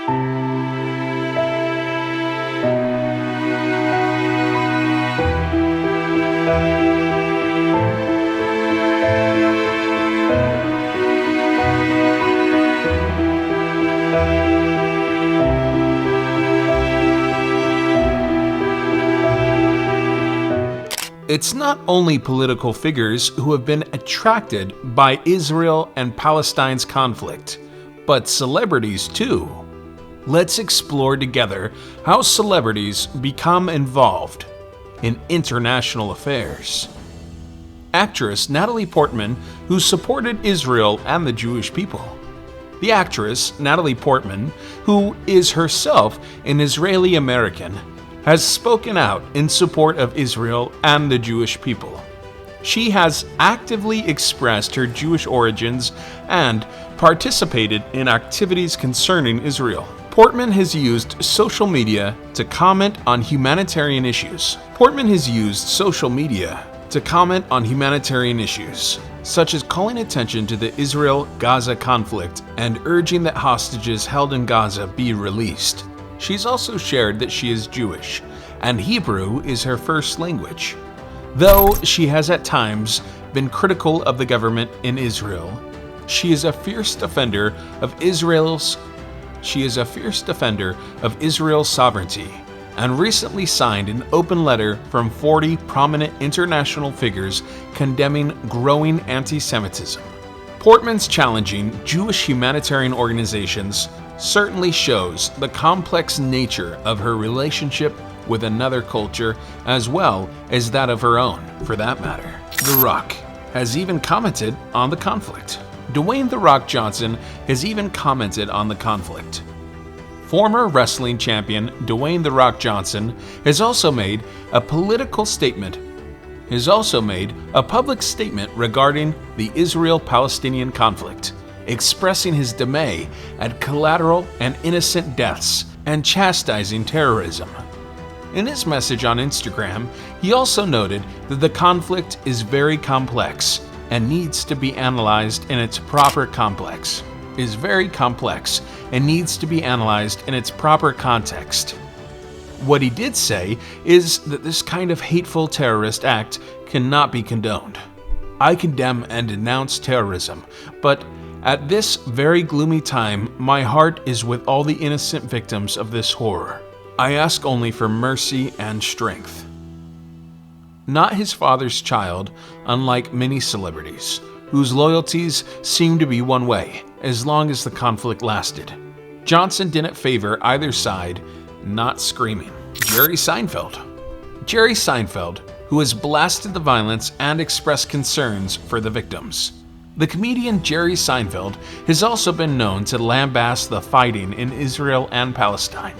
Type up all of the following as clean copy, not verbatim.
It's not only political figures who have been attracted by Israel and Palestine's conflict, but celebrities too. Let's explore together how celebrities become involved in international affairs. Actress Natalie Portman, who supported Israel and the Jewish people. The actress Natalie Portman, who is herself an Israeli American, has spoken out in support of Israel and the Jewish people. She has actively expressed her Jewish origins and participated in activities concerning Israel. Portman has used social media to comment on humanitarian issues. Such as calling attention to the Israel-Gaza conflict and urging that hostages held in Gaza be released. She's also shared that she is Jewish, and Hebrew is her first language. Though she has at times been critical of the government in Israel, she is a fierce defender of Israel's sovereignty, and recently signed an open letter from 40 prominent international figures condemning growing anti-Semitism. Portman's challenging Jewish humanitarian organizations certainly shows the complex nature of her relationship with another culture, as well as that of her own, for that matter. The Rock has even commented on the conflict. Dwayne "The Rock" Johnson has even commented on the conflict. Former wrestling champion Dwayne "The Rock" Johnson has also made a public statement regarding the Israel-Palestinian conflict, expressing his dismay at collateral and innocent deaths and chastising terrorism. In his message on Instagram, he also noted that the conflict is very complex and needs to be analyzed in its proper context. What he did say is that this kind of hateful terrorist act cannot be condoned. I condemn and denounce terrorism, but at this very gloomy time, my heart is with all the innocent victims of this horror. I ask only for mercy and strength. Not his father's child, unlike many celebrities, whose loyalties seemed to be one way, as long as the conflict lasted. Johnson didn't favor either side, not screaming. Jerry Seinfeld, who has blasted the violence and expressed concerns for the victims. The comedian Jerry Seinfeld has also been known to lambast the fighting in Israel and Palestine,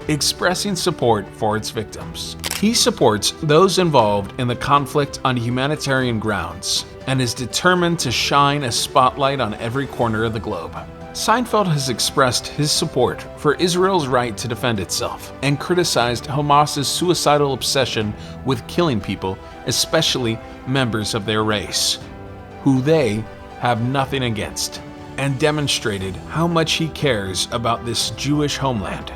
expressing support for its victims. He supports those involved in the conflict on humanitarian grounds and is determined to shine a spotlight on every corner of the globe. Seinfeld has expressed his support for Israel's right to defend itself and criticized Hamas's suicidal obsession with killing people, especially members of their race, who they have nothing against, and demonstrated how much he cares about this Jewish homeland.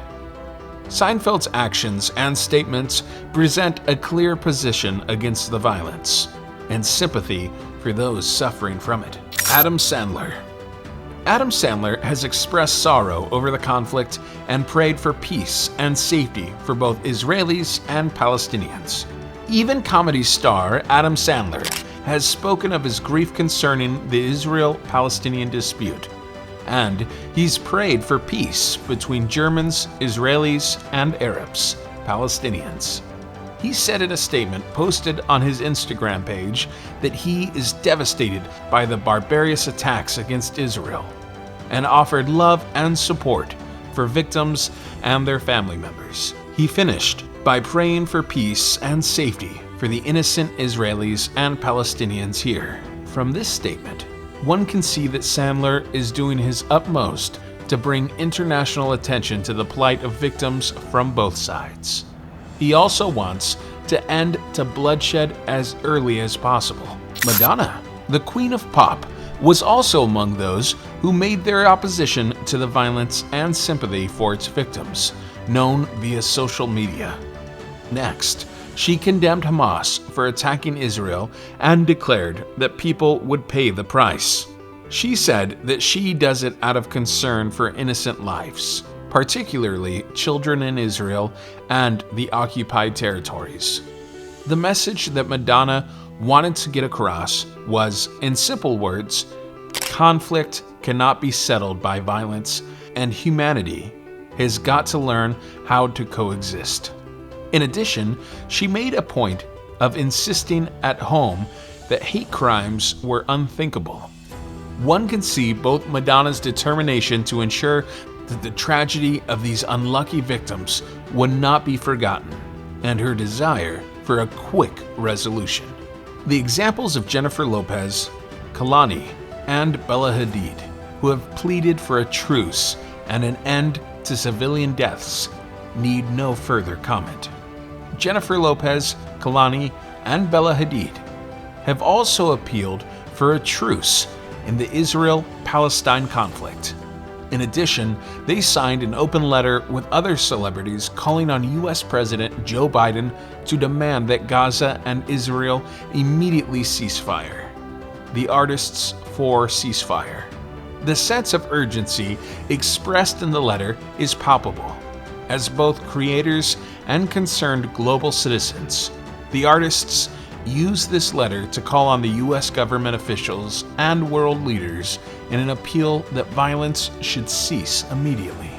Seinfeld's actions and statements present a clear position against the violence and sympathy for those suffering from it. Adam Sandler has expressed sorrow over the conflict and prayed for peace and safety for both Israelis and Palestinians. Even comedy star Adam Sandler has spoken of his grief concerning the Israel-Palestinian dispute, and he's prayed for peace between Germans, Israelis, and Arabs, Palestinians. He said in a statement posted on his Instagram page that he is devastated by the barbarous attacks against Israel and offered love and support for victims and their family members. He finished by praying for peace and safety for the innocent Israelis and Palestinians here. From this statement, one can see that Sandler is doing his utmost to bring international attention to the plight of victims from both sides. He also wants to end to bloodshed as early as possible. Madonna, the queen of pop, was also among those who made their opposition to the violence and sympathy for its victims, known via social media. Next, she condemned Hamas for attacking Israel and declared that people would pay the price. She said that she does it out of concern for innocent lives, particularly children in Israel and the occupied territories. The message that Madonna wanted to get across was, in simple words, conflict cannot be settled by violence, and humanity has got to learn how to coexist. In addition, she made a point of insisting at home that hate crimes were unthinkable. One can see both Madonna's determination to ensure that the tragedy of these unlucky victims would not be forgotten, and her desire for a quick resolution. The examples of Jennifer Lopez, Kalani, and Bella Hadid, who have pleaded for a truce and an end to civilian deaths, need no further comment. Jennifer Lopez, Kalani, and Bella Hadid have also appealed for a truce in the Israel-Palestine conflict. In addition, they signed an open letter with other celebrities calling on U.S. President Joe Biden to demand that Gaza and Israel immediately cease fire. The artists for ceasefire. The sense of urgency expressed in the letter is palpable. As both creators and concerned global citizens, the artists use this letter to call on the U.S. government officials and world leaders in an appeal that violence should cease immediately.